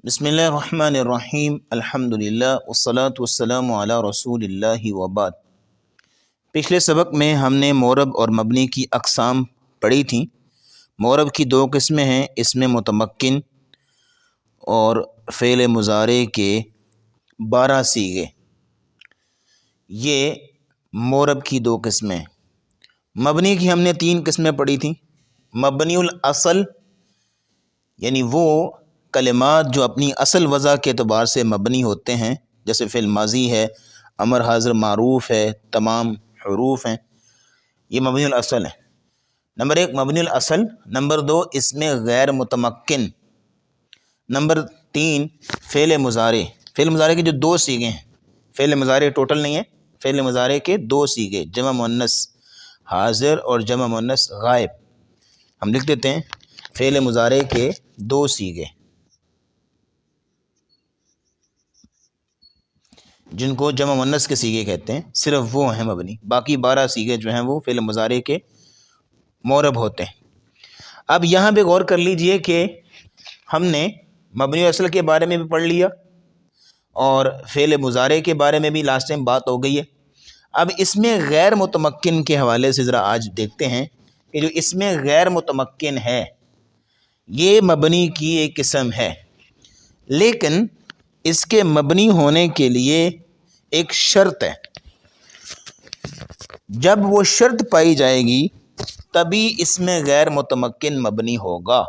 بسم اللہ الرحمن الرحیم الحمدللہ والصلاة والسلام علی رسول اللہ وبعد۔ پچھلے سبق میں ہم نے معرب اور مبنی کی اقسام پڑھی تھیں۔ معرب کی دو قسمیں ہیں، اسم متمکن اور فعل مضارع کے 12 صیغے۔ یہ معرب کی دو قسمیں۔ مبنی کی ہم نے 3 قسمیں پڑھی تھیں۔ مبنی الاصل یعنی وہ کلمات جو اپنی اصل وضع کے اعتبار سے مبنی ہوتے ہیں، جیسے فعل ماضی ہے، امر حاضر معروف ہے، تمام حروف ہیں، یہ مبنی الاصل ہے۔ نمبر 1 مبنی الاصل، نمبر 2 اسم غیر متمکن، نمبر 3 فعل مضارع۔ فعل مضارع کے جو 2 صیغے ہیں، فعل مضارع ٹوٹل نہیں ہے، فعل مضارع کے 2 صیغے، جمع مؤنث حاضر اور جمع مؤنث غائب۔ ہم لکھ دیتے ہیں فعل مضارع کے 2 صیغے، جن کو جمع مؤنث کے صیغے کہتے ہیں، صرف وہ ہیں مبنی، باقی 12 صیغے جو ہیں وہ فعل مضارع کے معرب ہوتے ہیں۔ اب یہاں پہ غور کر لیجئے کہ ہم نے مبنی اصل کے بارے میں بھی پڑھ لیا اور فعل مضارع کے بارے میں بھی لاسٹ ٹائم بات ہو گئی ہے۔ اب اس میں غیر متمکن کے حوالے سے ذرا آج دیکھتے ہیں کہ جو اس میں غیر متمکن ہے یہ مبنی کی ایک قسم ہے، لیکن اس کے مبنی ہونے کے لیے ایک شرط ہے۔ جب وہ شرط پائی جائے گی تبھی اس میں غیر متمکن مبنی ہوگا،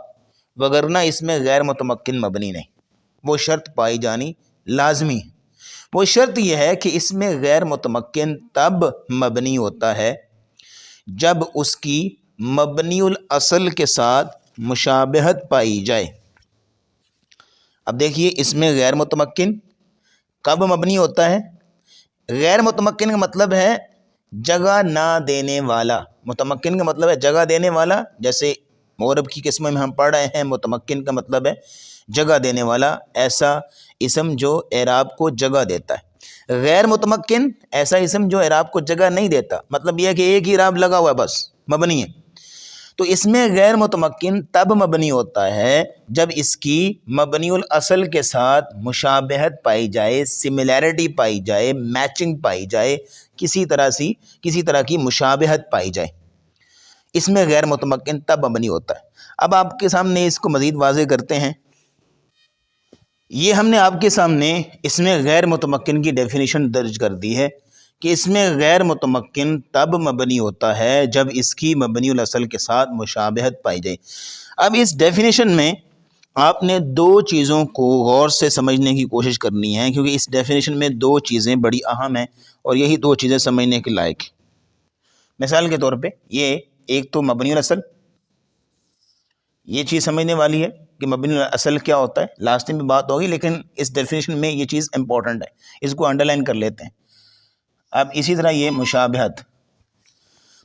وگرنہ اس میں غیر متمکن مبنی نہیں۔ وہ شرط پائی جانی لازمی ہے۔ وہ شرط یہ ہے کہ اس میں غیر متمکن تب مبنی ہوتا ہے جب اس کی مبنی الاصل کے ساتھ مشابہت پائی جائے۔ اب دیکھیے اس میں غیر متمکن کب مبنی ہوتا ہے؟ غیر متمکن کا مطلب ہے جگہ نہ دینے والا، متمکن کا مطلب ہے جگہ دینے والا۔ جیسے معرب کی قسمیں میں ہم پڑھ رہے ہیں، متمکن کا مطلب ہے جگہ دینے والا، ایسا اسم جو اعراب کو جگہ دیتا ہے۔ غیر متمکن ایسا اسم جو اعراب کو جگہ نہیں دیتا، مطلب یہ ہے کہ ایک ہی اعراب لگا ہوا ہے، بس مبنی ہے۔ تو اس میں غیر متمکن تب مبنی ہوتا ہے جب اس کی مبنی الاصل کے ساتھ مشابہت پائی جائے، سملیرٹی پائی جائے، میچنگ پائی جائے، کسی طرح کی مشابہت پائی جائے، اس میں غیر متمکن تب مبنی ہوتا ہے۔ اب آپ کے سامنے اس کو مزید واضح کرتے ہیں۔ یہ ہم نے آپ کے سامنے اس میں غیر متمکن کی ڈیفینیشن درج کر دی ہے کہ اس میں غیر متمکن تب مبنی ہوتا ہے جب اس کی مبنی الاصل کے ساتھ مشابہت پائی جائے۔ اب اس ڈیفینیشن میں آپ نے 2 چیزوں کو غور سے سمجھنے کی کوشش کرنی ہے، کیونکہ اس ڈیفینیشن میں 2 چیزیں بڑی اہم ہیں اور یہی 2 چیزیں سمجھنے کے لائق ہیں۔ مثال کے طور پہ یہ ایک تو مبنی الاصل، یہ چیز سمجھنے والی ہے کہ مبنی الاصل کیا ہوتا ہے، لاسٹ میں بات ہوگی، لیکن اس ڈیفینیشن میں یہ چیز امپورٹنٹ ہے، اس کو انڈر لائن کر لیتے ہیں۔ اب اسی طرح یہ مشابہت،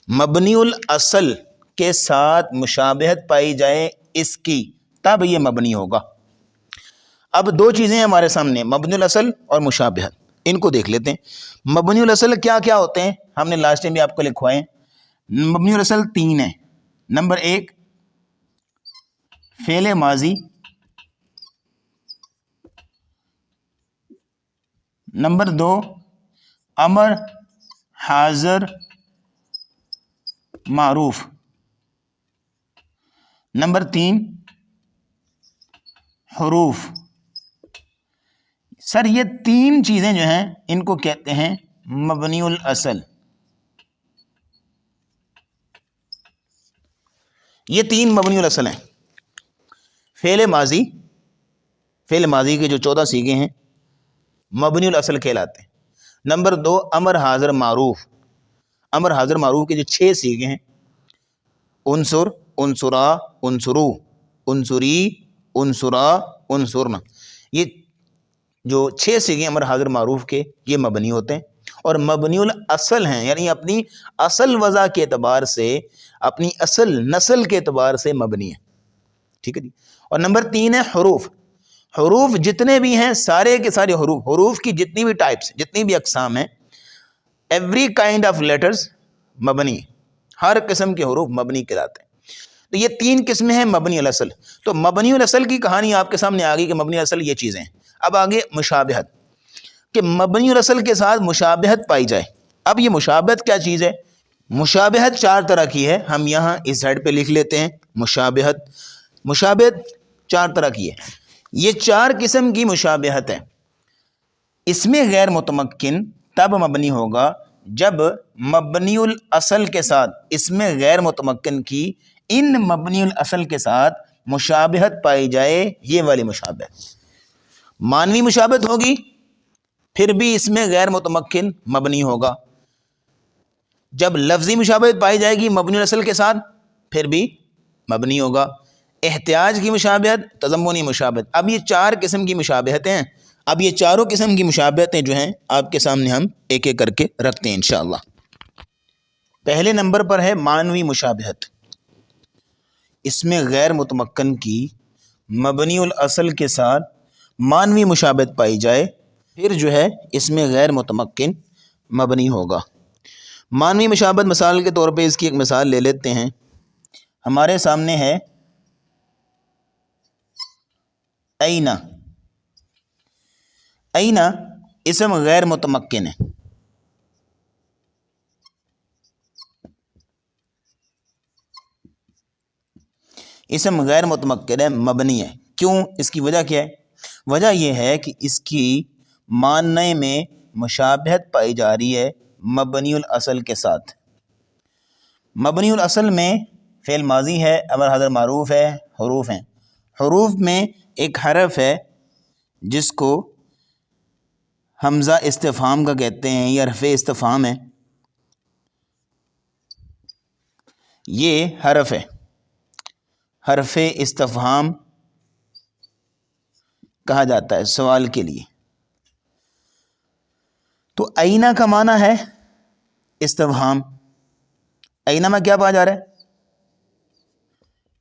مبنی الاصل کے ساتھ مشابہت پائی جائے اس کی، تب یہ مبنی ہوگا۔ اب 2 چیزیں ہیں ہمارے سامنے، مبنی الاصل اور مشابہت، ان کو دیکھ لیتے ہیں۔ مبنی الاصل کیا کیا ہوتے ہیں، ہم نے لاسٹ ٹائم بھی آپ کو لکھوائے ہیں۔ مبنی الاصل 3 ہیں۔ نمبر 1 فعل ماضی، نمبر 2 امر حاضر معروف، نمبر 3 حروف۔ سر یہ 3 چیزیں جو ہیں ان کو کہتے ہیں مبنی الاصل۔ یہ 3 مبنی الاصل ہیں۔ فعل ماضی کے جو 14 صیغے ہیں مبنی الاصل کہلاتے ہیں۔ نمبر 2 امر حاضر معروف، امر حاضر معروف کے جو 6 صیغے ہیں، انصر، انصرا، انصرو، انصری، انصرا، انصرنا، یہ جو 6 صیغے امر حاضر معروف کے یہ مبنی ہوتے ہیں اور مبنی الاصل ہیں، یعنی اپنی اصل وضع کے اعتبار سے، اپنی اصل نسل کے اعتبار سے مبنی ہے، ٹھیک ہے جی۔ اور نمبر 3 ہے حروف۔ حروف جتنے بھی ہیں سارے کے سارے حروف کی جتنی بھی ٹائپس، جتنی بھی اقسام ہیں، ایوری کائنڈ آف لیٹرز مبنی، ہر قسم کے حروف مبنی کہلاتے ہیں۔ تو یہ 3 قسمیں ہیں مبنی الاصل. تو مبنی الاصل کی کہانی آپ کے سامنے آ گئی کہ مبنی الاصل یہ چیزیں ہیں. اب آگے مشابہت، کہ مبنی الاصل کے ساتھ مشابہت پائی جائے. اب یہ مشابہت کیا چیز ہے؟ مشابہت 4 طرح کی ہے. ہم یہاں اس سائڈ پہ لکھ لیتے ہیں مشابہت. مشابہت 4 طرح کی ہے. یہ 4 قسم کی مشابہت ہے. اس میں غیر متمکن تب مبنی ہوگا جب مبنی الاصل کے ساتھ اس میں غیر متمکن کی ان مبنی الاصل کے ساتھ مشابہت پائی جائے. یہ والی مشابہت معنوی مشابہت ہوگی، پھر بھی اس میں غیر متمکن مبنی ہوگا. جب لفظی مشابہت پائی جائے گی مبنی الاصل کے ساتھ، پھر بھی مبنی ہوگا. احتیاج کی مشابہت، تضمنی مشابہت. اب یہ 4 قسم کی مشابہتیں ہیں. اب یہ چاروں قسم کی مشابہتیں جو ہیں آپ کے سامنے ہم ایک ایک کر کے رکھتے ہیں انشاءاللہ. پہلے نمبر پر ہے معنوی مشابہت. اس میں غیر متمکن کی مبنی الاصل کے ساتھ معنوی مشابہت پائی جائے، پھر جو ہے اس میں غیر متمکن مبنی ہوگا. معنوی مشابہت مثال کے طور پہ اس کی ایک مثال لے لیتے ہیں. ہمارے سامنے ہے اینا. اینا اسم غیر متمکن ہے. اسم غیر متمکن ہے، مبنی ہے. کیوں؟ اس کی وجہ کیا ہے؟ وجہ یہ ہے کہ اس کی معنی میں مشابہت پائی جا رہی ہے مبنی الاصل کے ساتھ. مبنی الاصل میں فعل ماضی ہے، امر حاضر معروف ہے، حروف ہیں. حروف میں ایک حرف ہے جس کو حمزہ استفہام کا کہتے ہیں، یہ حرف استفہام ہے. یہ حرف ہے، حرف استفہام کہا جاتا ہے سوال کے لیے. تو اینا کا معنی ہے استفہام. اینا میں کیا پایا جا رہا ہے؟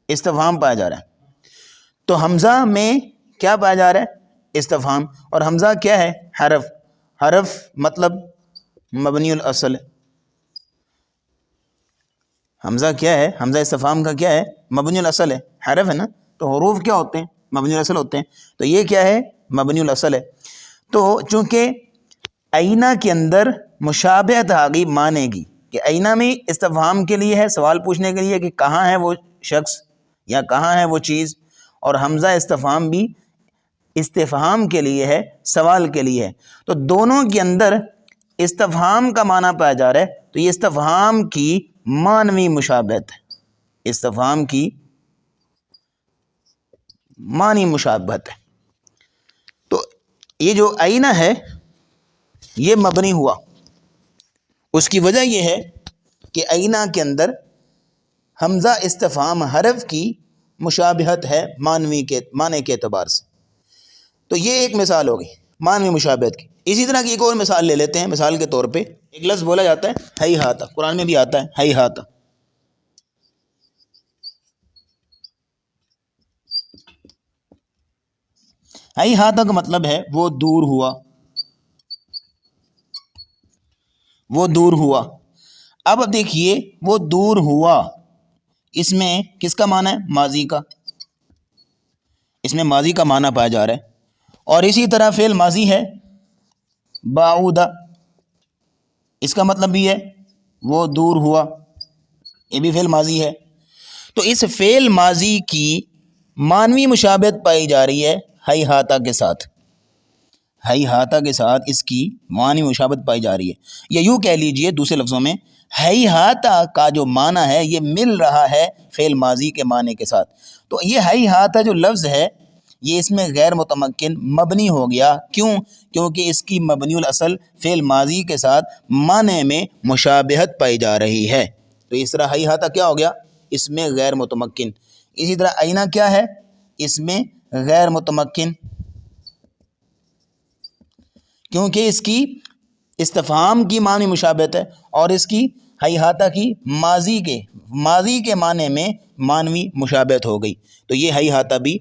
استفہام پایا جا رہا ہے. تو حمزہ میں کیا پایا جا رہا ہے؟ استفہام. اور حمزہ کیا ہے؟ حرف. حرف مطلب مبنی الاصل. حمزہ کیا ہے؟ حمزہ استفہام کا کیا ہے؟ مبنی الاصل ہے، حرف ہے نا. تو حروف کیا ہوتے ہیں؟ مبنی الاصل ہوتے ہیں. تو یہ کیا ہے؟ مبنی الاصل ہے. تو چونکہ اینا کے اندر مشابہت آ گئی مانے گی کہ اینا میں استفہام کے لیے ہے، سوال پوچھنے کے لیے کہ کہاں ہے وہ شخص یا کہاں ہے وہ چیز، اور حمزہ استفہام بھی استفہام کے لیے ہے، سوال کے لیے ہے. تو دونوں کے اندر استفہام کا معنی پایا جا رہا ہے. تو یہ استفہام کی معنوی مشابہت ہے. استفہام کی معنی مشابہت ہے. تو یہ جو اینا ہے یہ مبنی ہوا. اس کی وجہ یہ ہے کہ اینا کے اندر حمزہ استفہام حرف کی مشابہت ہے معنی کے اعتبار سے. تو یہ ایک مثال ہوگی معنوی مشابہت کی. اسی طرح کی ایک اور مثال لے لیتے ہیں. مثال کے طور پہ ایک لفظ بولا جاتا ہے ہی ہاتھ. قرآن میں بھی آتا ہے ہی ہاتھ. ہی ہاتھ کا مطلب ہے وہ دور ہوا، وہ دور ہوا. اب دیکھیے وہ دور ہوا، اس میں کس کا معنی ہے؟ ماضی کا. اس میں ماضی کا معنی پایا جا رہا ہے. اور اسی طرح فعل ماضی ہے بعودہ، اس کا مطلب بھی ہے وہ دور ہوا، یہ بھی فعل ماضی ہے. تو اس فعل ماضی کی معنوی مشابہت پائی جا رہی ہے ہی ہاتھا کے ساتھ. ہی ہاتھا کے ساتھ اس کی معنی مشابہت پائی جا رہی ہے. یا یوں کہہ لیجئے دوسرے لفظوں میں ہی ہاتھا کا جو معنی ہے یہ مل رہا ہے فعل ماضی کے معنی کے ساتھ. تو یہ ہی ہاتھا جو لفظ ہے یہ اس میں غیر متمکن مبنی ہو گیا. کیوں؟ کیونکہ اس کی مبنی الاصل فعل ماضی کے ساتھ معنی میں مشابہت پائی جا رہی ہے. تو اس طرح ہی ہاتھا کیا ہو گیا؟ اس میں غیر متمکن. اسی طرح اینا کیا ہے؟ اس میں غیر متمکن، کیونکہ اس کی استفہام کی معنی مشابہت ہے اور اس کی ہی ہاتھا کی ماضی کے معنی میں معنوی مشابہت ہو گئی. تو یہ ہی ہاتھا بھی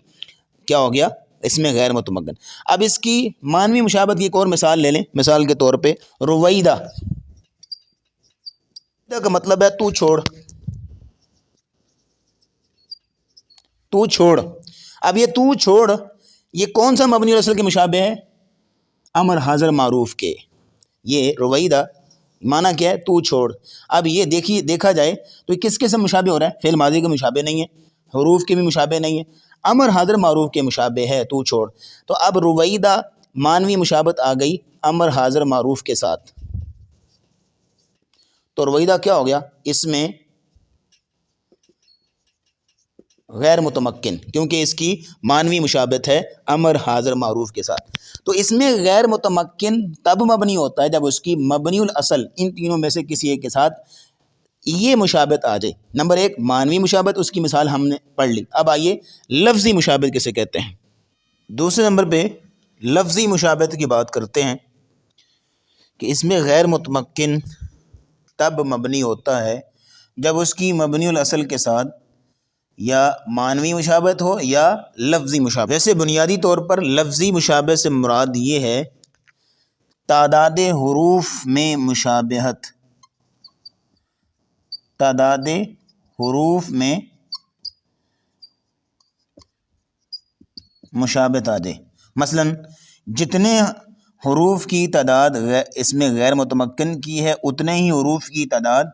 کیا ہو گیا؟ اس میں غیر متمکن. اب اس کی معنوی مشابہت کی ایک اور مثال لے لیں. مثال کے طور پہ رویدہ کا مطلب ہے تو چھوڑ. تو چھوڑ. اب یہ تو چھوڑ یہ کون سا مبنی الاصل کے مشابہ ہے؟ امر حاضر معروف کے. یہ رویدہ معنی کیا ہے؟ تو چھوڑ. اب یہ دیکھا جائے تو یہ کس کے سے مشابہ ہو رہا ہے؟ فعل ماضی کے مشابہ نہیں ہے، حروف کے بھی مشابہ نہیں ہے، امر حاضر معروف کے مشابہ ہے تو چھوڑ. تو اب رویدہ معنوی مشابہت آ گئی امر حاضر معروف کے ساتھ. تو رویدہ کیا ہو گیا؟ اس میں غیر متمکن، کیونکہ اس کی معنوی مشابہت ہے امر حاضر معروف کے ساتھ. تو اس میں غیر متمکن تب مبنی ہوتا ہے جب اس کی مبنی الاصل ان تینوں میں سے کسی ایک کے ساتھ یہ مشابہت آ جائے. نمبر ایک معنوی مشابہت، اس کی مثال ہم نے پڑھ لی. اب آئیے لفظی مشابہت کسے کہتے ہیں. دوسرے نمبر پہ لفظی مشابہت کی بات کرتے ہیں کہ اس میں غیر متمکن تب مبنی ہوتا ہے جب اس کی مبنی الاصل کے ساتھ یا معنوی مشابہت ہو یا لفظی مشابہت. ویسے بنیادی طور پر لفظی مشابہت سے مراد یہ ہے تعداد حروف میں مشابہت. تعداد حروف میں مشابہت آ جائے. مثلا جتنے حروف کی تعداد اس میں غیر متمکن کی ہے اتنے ہی حروف کی تعداد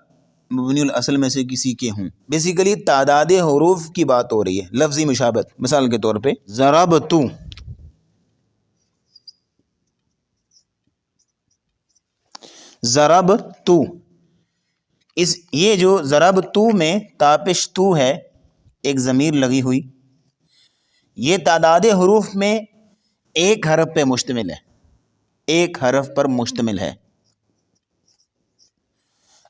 مبنی الاصل میں سے کسی کے ہوں. بیسیکلی تعداد حروف کی بات ہو رہی ہے. لفظی مشابہت مثال کے طور پہ ضربتو، ضربتو، یہ جو ضربتو میں تاپش تو ہے ایک ضمیر لگی ہوئی، یہ تعداد حروف میں ایک حرف پہ مشتمل ہے، ایک حرف پر مشتمل ہے.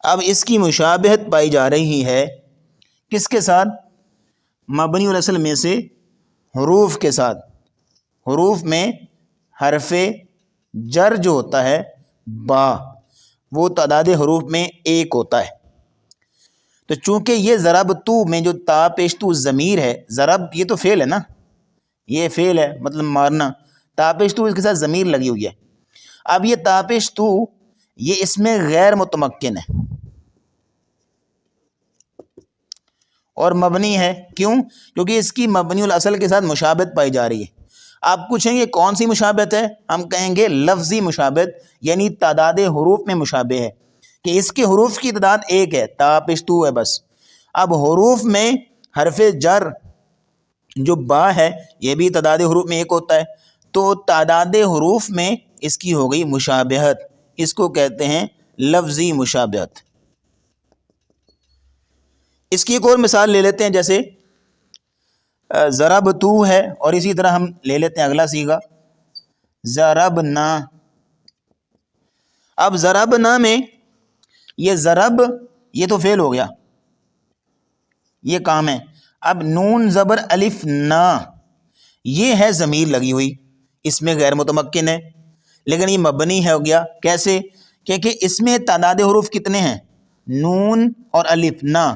اب اس کی مشابہت پائی جا رہی ہے کس کے ساتھ؟ مبنی الاصل میں سے حروف کے ساتھ. حروف میں حرف جر جو ہوتا ہے با، وہ تعداد حروف میں ایک ہوتا ہے. تو چونکہ یہ ضربتو میں جو تا پیش تو ضمیر ہے، ضرب یہ تو فعل ہے نا، یہ فعل ہے مطلب مارنا، تا پیش تو اس کے ساتھ ضمیر لگی ہوئی ہے. اب یہ تا پیش تو یہ اس میں غیر متمکن ہے اور مبنی ہے. کیوں؟ کیونکہ اس کی مبنی الاصل کے ساتھ مشابہت پائی جا رہی ہے. آپ پوچھیں گے کون سی مشابہت ہے؟ ہم کہیں گے لفظی مشابہت، یعنی تعداد حروف میں مشابہ ہے کہ اس کے حروف کی تعداد ایک ہے، تا پیش تو ہے بس. اب حروف میں حرف جر جو با ہے یہ بھی تعداد حروف میں ایک ہوتا ہے، تو تعداد حروف میں اس کی ہو گئی مشابہت. اس کو کہتے ہیں لفظی مشابہت. اس کی ایک اور مثال لے لیتے ہیں، جیسے ضربتو ہے اور اسی طرح ہم لے لیتے ہیں اگلا صیغہ ضربنا. اب ضربنا میں یہ ضرب یہ تو فعل ہو گیا، یہ کام ہے. اب نون زبر الف نا یہ ہے ضمیر لگی ہوئی، اس میں غیر متمکن ہے لیکن یہ مبنی ہے ہو گیا. کیسے؟ کہ اس میں تعداد حروف کتنے ہیں؟ نون اور الف نا،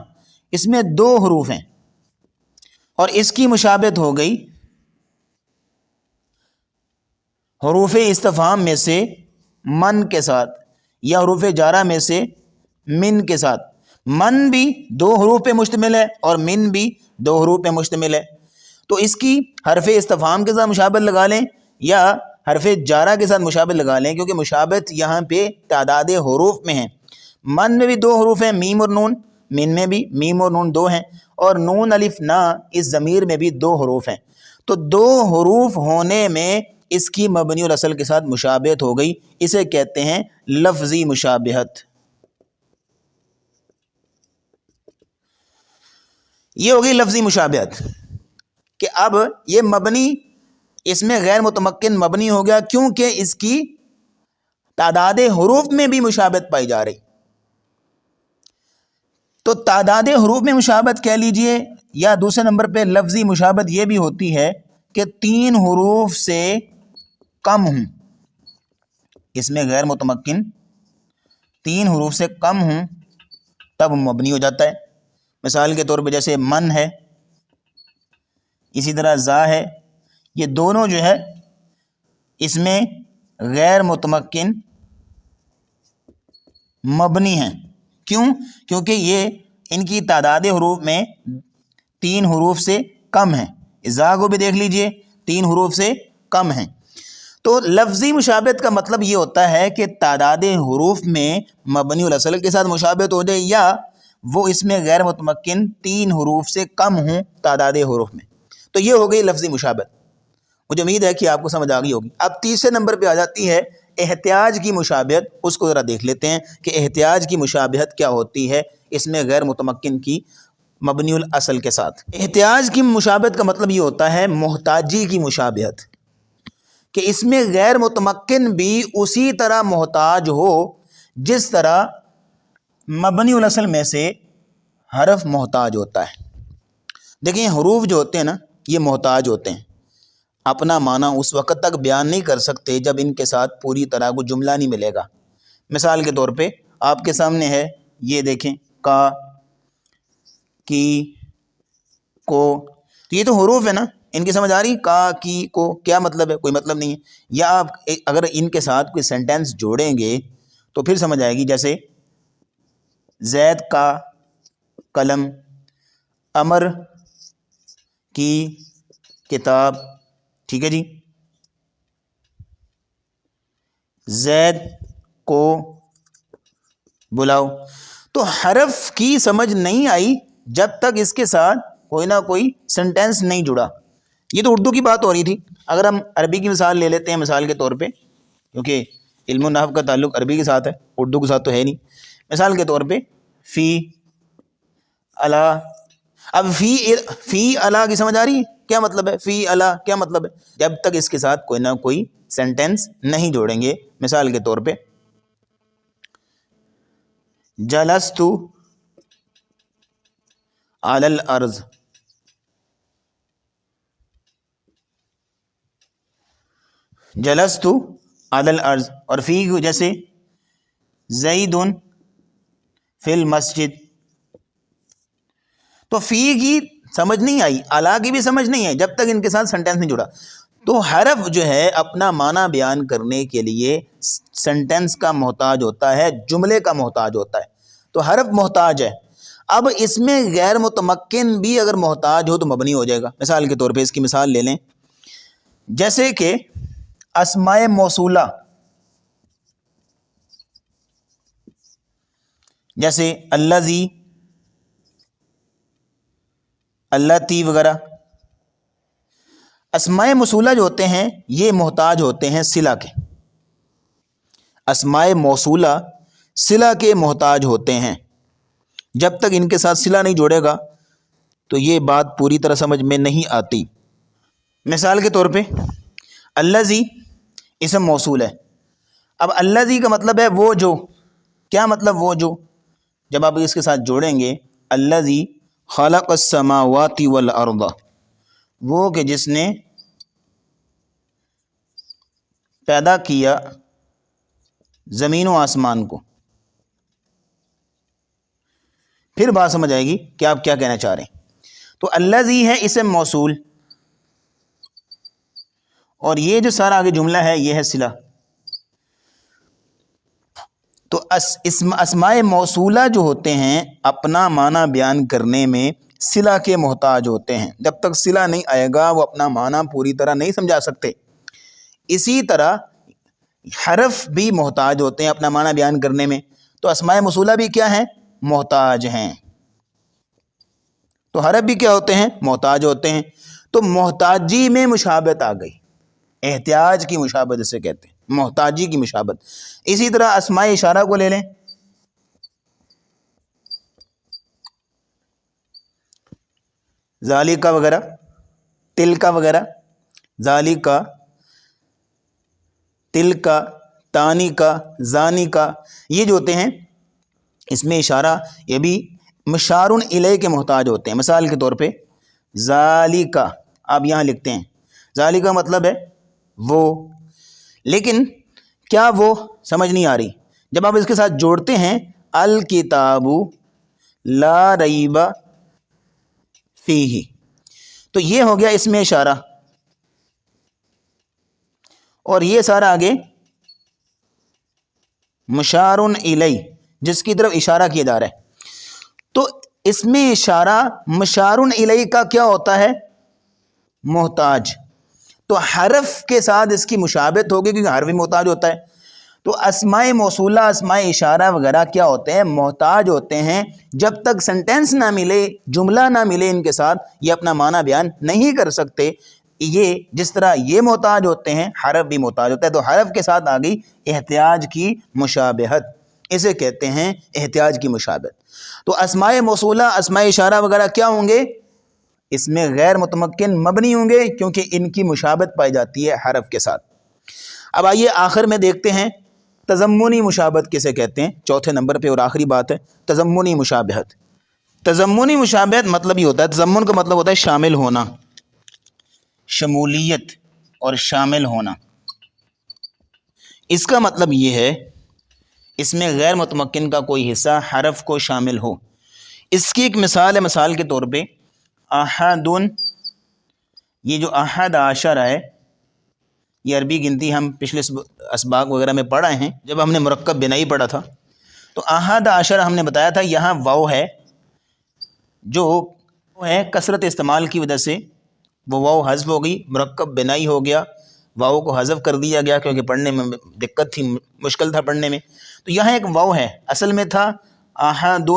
اس میں دو حروف ہیں اور اس کی مشابہت ہو گئی حروف استفہام میں سے من کے ساتھ یا حروف جارہ میں سے من کے ساتھ. من بھی دو حروف پہ مشتمل ہے اور من بھی دو حروف پہ مشتمل ہے. تو اس کی حرف استفہام کے ساتھ مشابہت لگا لیں یا حرف جارہ کے ساتھ مشابہت لگا لیں، کیونکہ مشابہت یہاں پہ تعداد حروف میں ہیں. من میں بھی دو حروف ہیں میم اور نون، من میں بھی میم اور نون دو ہیں، اور نون الف نا اس ضمیر میں بھی دو حروف ہیں. تو دو حروف ہونے میں اس کی مبنی الاصل کے ساتھ مشابہت ہو گئی، اسے کہتے ہیں لفظی مشابہت. یہ ہوگی لفظی مشابہت کہ اب یہ مبنی اس میں غیر متمکن مبنی ہو گیا کیونکہ اس کی تعداد حروف میں بھی مشابہت پائی جا رہی. تو تعداد حروف میں مشابہت کہہ لیجئے، یا دوسرے نمبر پہ لفظی مشابہت یہ بھی ہوتی ہے کہ تین حروف سے کم ہوں، اس میں غیر متمکن تین حروف سے کم ہوں تب مبنی ہو جاتا ہے. مثال کے طور پہ جیسے من ہے، اسی طرح زا ہے، یہ دونوں جو ہے اس میں غیر متمکن مبنی ہیں. کیوں؟ کیونکہ یہ ان کی تعداد حروف میں تین حروف سے کم ہیں. اذا کو بھی دیکھ لیجئے 3 حروف سے کم ہیں. تو لفظی مشابہت کا مطلب یہ ہوتا ہے کہ تعداد حروف میں مبنی الاصل کے ساتھ مشابہت ہو جائے یا وہ اس میں غیر متمکن 3 حروف سے کم ہوں تعداد حروف میں. تو یہ ہو گئی لفظی مشابہت. مجھے امید ہے کہ آپ کو سمجھ آ گئی ہوگی. اب تیسرے نمبر پہ آ جاتی ہے احتیاج کی مشابہت. اس کو ذرا دیکھ لیتے ہیں کہ احتیاج کی مشابہت کیا ہوتی ہے اس میں غیر متمکن کی مبنی الاصل کے ساتھ. احتیاج کی مشابہت کا مطلب یہ ہوتا ہے محتاجی کی مشابہت، کہ اس میں غیر متمکن بھی اسی طرح محتاج ہو جس طرح مبنی الاصل میں سے حرف محتاج ہوتا ہے. دیکھیں حروف جو ہوتے ہیں نا یہ محتاج ہوتے ہیں. اپنا معنی اس وقت تک بیان نہیں کر سکتے جب ان کے ساتھ پوری طرح کو جملہ نہیں ملے گا. مثال کے طور پہ آپ کے سامنے ہے، یہ دیکھیں کا، کی، کو، تو یہ تو حروف ہے نا، ان کی سمجھ آ رہی؟ کا، کی، کو کیا مطلب ہے؟ کوئی مطلب نہیں ہے. یا آپ اگر ان کے ساتھ کوئی سینٹینس جوڑیں گے تو پھر سمجھ آئے گی. جیسے زید کا قلم، عمر کی کتاب، ٹھیک ہے جی، زید کو بلاؤ. تو حرف کی سمجھ نہیں آئی جب تک اس کے ساتھ کوئی نہ کوئی سینٹینس نہیں جڑا. یہ تو اردو کی بات ہو رہی تھی. اگر ہم عربی کی مثال لے لیتے ہیں مثال کے طور پہ، کیونکہ علم و نحو کا تعلق عربی کے ساتھ ہے، اردو کے ساتھ تو ہے نہیں. مثال کے طور پہ فی، الا. اب فی الا کی سمجھ آ رہی ہے؟ کیا مطلب ہے فی الا؟ کیا مطلب ہے؟ جب تک اس کے ساتھ کوئی نہ کوئی سینٹینس نہیں جوڑیں گے. مثال کے طور پہ جلست علی الارض، جلست علی الارض. اور فی جیسے زید فی المسجد. تو فی کی سمجھ نہیں آئی، الا کی بھی سمجھ نہیں آئی جب تک ان کے ساتھ سینٹینس نہیں جڑا. تو حرف جو ہے اپنا معنی بیان کرنے کے لیے سینٹینس کا محتاج ہوتا ہے، جملے کا محتاج ہوتا ہے. تو حرف محتاج ہے. اب اس میں غیر متمکن بھی اگر محتاج ہو تو مبنی ہو جائے گا. مثال کے طور پہ اس کی مثال لے لیں، جیسے کہ اسماء موصولہ، جیسے الذی، اللتی وغیرہ. اسماء موصولہ جو ہوتے ہیں یہ محتاج ہوتے ہیں صلہ کے. اسماء موصولہ صلہ کے محتاج ہوتے ہیں. جب تک ان کے ساتھ صلہ نہیں جوڑے گا تو یہ بات پوری طرح سمجھ میں نہیں آتی. مثال کے طور پہ الذی اسم موصول ہے. اب الذی کا مطلب ہے وہ جو. کیا مطلب وہ جو؟ جب آپ اس کے ساتھ جوڑیں گے الذی خلق السماوات والارض، وہ کہ جس نے پیدا کیا زمین و آسمان کو. پھر بات سمجھ آئے گی کہ آپ کیا کہنا چاہ رہے ہیں. تو الذی ہے اسم موصول، اور یہ جو سارا آگے جملہ ہے یہ ہے صلہ. تو اسماء موصولہ جو ہوتے ہیں اپنا معنی بیان کرنے میں صلہ کے محتاج ہوتے ہیں. جب تک صلہ نہیں آئے گا وہ اپنا معنی پوری طرح نہیں سمجھا سکتے. اسی طرح حرف بھی محتاج ہوتے ہیں اپنا معنی بیان کرنے میں. تو اسماء موصولہ بھی کیا ہیں؟ محتاج ہیں. تو حرف بھی کیا ہوتے ہیں؟ محتاج ہوتے ہیں. تو محتاجی میں مشابہت آ گئی. احتیاج کی مشابہت اسے کہتے ہیں، محتاجی کی مشابہت. اسی طرح اسماء اشارہ کو لے لیں، ذالکا وغیرہ، تلکا وغیرہ. ذالکا، تلکا، تانیکا، زانیکا، یہ جو ہوتے ہیں اس میں اشارہ یہ بھی مشار الیہ کے محتاج ہوتے ہیں. مثال کے طور پہ ذالکا آپ یہاں لکھتے ہیں، ذالکا مطلب ہے وہ، لیکن کیا وہ سمجھ نہیں آ رہی. جب آپ اس کے ساتھ جوڑتے ہیں الکتاب لا ریب فیہ، تو یہ ہو گیا اس میں اشارہ، اور یہ سارا آگے مشار الیہ جس کی طرف اشارہ کیا جا رہا ہے. تو اس میں اشارہ مشار الیہ کا کیا ہوتا ہے؟ محتاج، تو حرف کے ساتھ اس کی مشابہت ہوگی کیونکہ حرف بھی محتاج ہوتا ہے۔ تو اسماء موصولہ، اسماء اشارہ وغیرہ کیا ہوتے ہیں؟ محتاج ہوتے ہیں۔ جب تک سنٹینس نہ ملے، جملہ نہ ملے ان کے ساتھ، یہ اپنا معنی بیان نہیں کر سکتے۔ یہ جس طرح یہ محتاج ہوتے ہیں، حرف بھی محتاج ہوتا ہے، تو حرف کے ساتھ آ گئی احتیاج کی مشابہت، اسے کہتے ہیں احتیاج کی مشابہت۔ تو اسماء موصولہ، اسماء اشارہ وغیرہ کیا ہوں گے؟ اس میں غیر متمکن مبنی ہوں گے کیونکہ ان کی مشابہت پائی جاتی ہے حرف کے ساتھ۔ اب آئیے آخر میں دیکھتے ہیں تضمنی مشابہت کسے کہتے ہیں، چوتھے نمبر پہ اور آخری بات ہے تضمنی مشابہت۔ تضمنی مشابہت مطلب یہ ہوتا ہے، تضمن کا مطلب ہوتا ہے شامل ہونا، شمولیت اور شامل ہونا۔ اس کا مطلب یہ ہے اس میں غیر متمکن کا کوئی حصہ حرف کو شامل ہو۔ اس کی ایک مثال ہے، مثال کے طور پہ احد، یہ جو احد عشر ہے، یہ عربی گنتی ہم پچھلے اسباق وغیرہ میں پڑھا ہیں جب ہم نے مرکب بنائی پڑھا تھا۔ تو احد عشر ہم نے بتایا تھا یہاں واو ہے، جو ہے کثرت استعمال کی وجہ سے وہ واو حذف ہو گئی، مرکب بنائی ہو گیا، واو کو حذف کر دیا گیا کیونکہ پڑھنے میں دقت تھی، مشکل تھا پڑھنے میں۔ تو یہاں ایک واو ہے، اصل میں تھا احد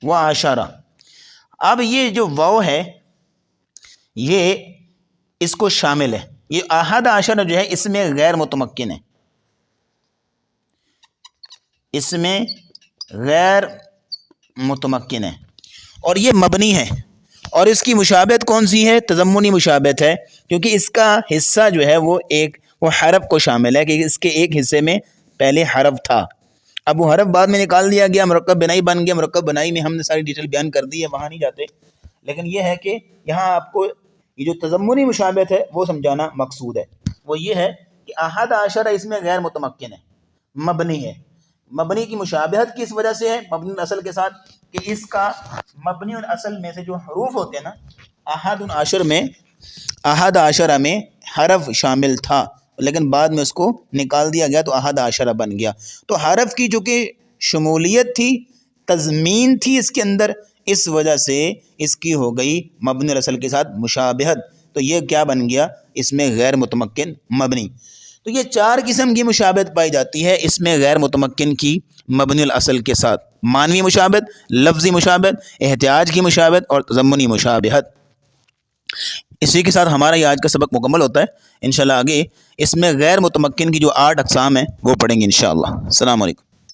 و عشرہ۔ اب یہ جو واو ہے یہ اس کو شامل ہے، یہ احد عشر جو ہے اس میں غیر متمکن ہے، اس میں غیر متمکن ہے اور یہ مبنی ہے، اور اس کی مشابہت کون سی ہے؟ تضمنی مشابہت ہے، کیونکہ اس کا حصہ جو ہے وہ حرف کو شامل ہے کہ اس کے ایک حصے میں پہلے حرف تھا، اب وہ حرف بعد میں نکال دیا گیا، مرکب بنائی بن گیا۔ مرکب بنائی میں ہم نے ساری ڈیٹیل بیان کر دی ہے، وہاں نہیں جاتے، لیکن یہ ہے کہ یہاں آپ کو یہ جو تضمنی مشابہت ہے وہ سمجھانا مقصود ہے۔ وہ یہ ہے کہ احد عشرہ اس میں غیر متمکن ہے، مبنی ہے۔ مبنی کی مشابہت کس وجہ سے ہے مبنی الاصل کے ساتھ؟ کہ اس کا مبنی الاصل میں سے جو حروف ہوتے ہیں نا، احد عشرہ میں حرف شامل تھا لیکن بعد میں اس کو نکال دیا گیا تو احد عشرہ بن گیا۔ تو حرف کی جو کہ شمولیت تھی، تضمین تھی اس کے اندر، اس وجہ سے اس کی ہو گئی مبنی الاصل کے ساتھ مشابہت، تو یہ کیا بن گیا؟ اس میں غیر متمکن مبنی۔ تو یہ چار قسم کی مشابہت پائی جاتی ہے اس میں غیر متمکن کی مبنی الاصل کے ساتھ: معنوی مشابہت، لفظی مشابہت، احتیاج کی مشابہت اور تضمنی مشابہت۔ اسی کے ساتھ ہمارا یہ آج کا سبق مکمل ہوتا ہے۔ انشاءاللہ آگے اس میں غیر متمکن کی جو 8 اقسام ہیں وہ پڑھیں گے انشاءاللہ۔ السلام علیکم۔